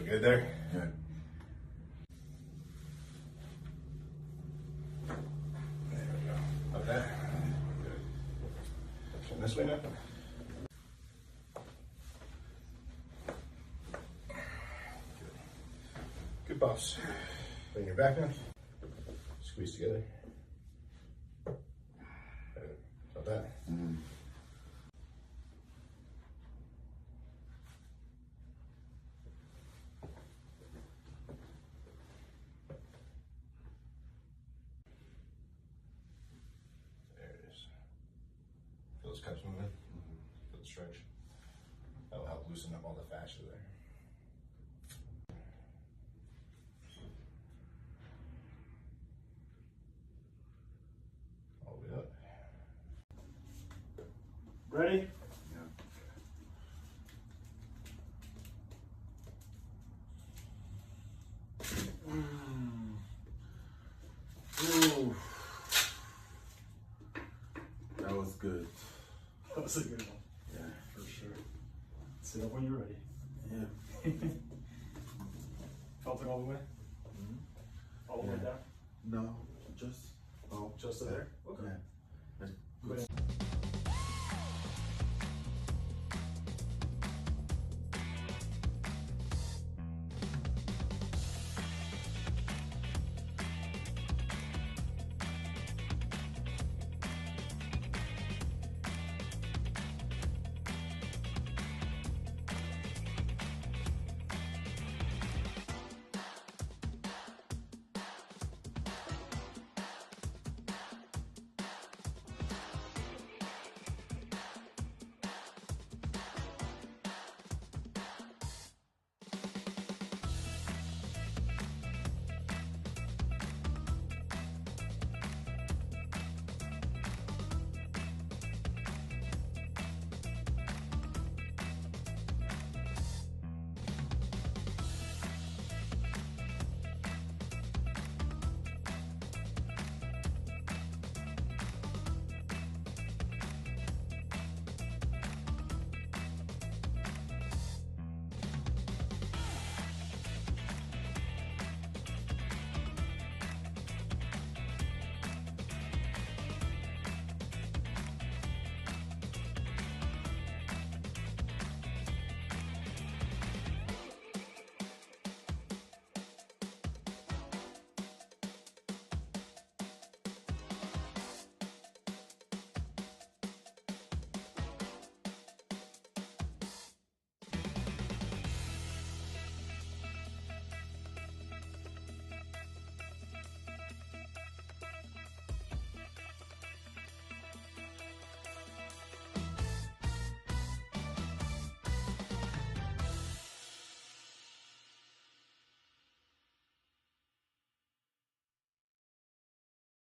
Feel good there? Good. There we go. Like that? Good. Turn this way now. Good. Good pops. Bring your back now. Squeeze together. Like that. Mm. There it is. Feel those cups moving? Feel the stretch. That'll help loosen up all the fascia there. All the way up. Ready? Yeah. Ooh. That was good. That was a good one. Yeah. For sure. Sit up when you're ready. Yeah. Felt it all the way? All the way Yeah. down? No, just Just to there? Okay. Yeah. Good.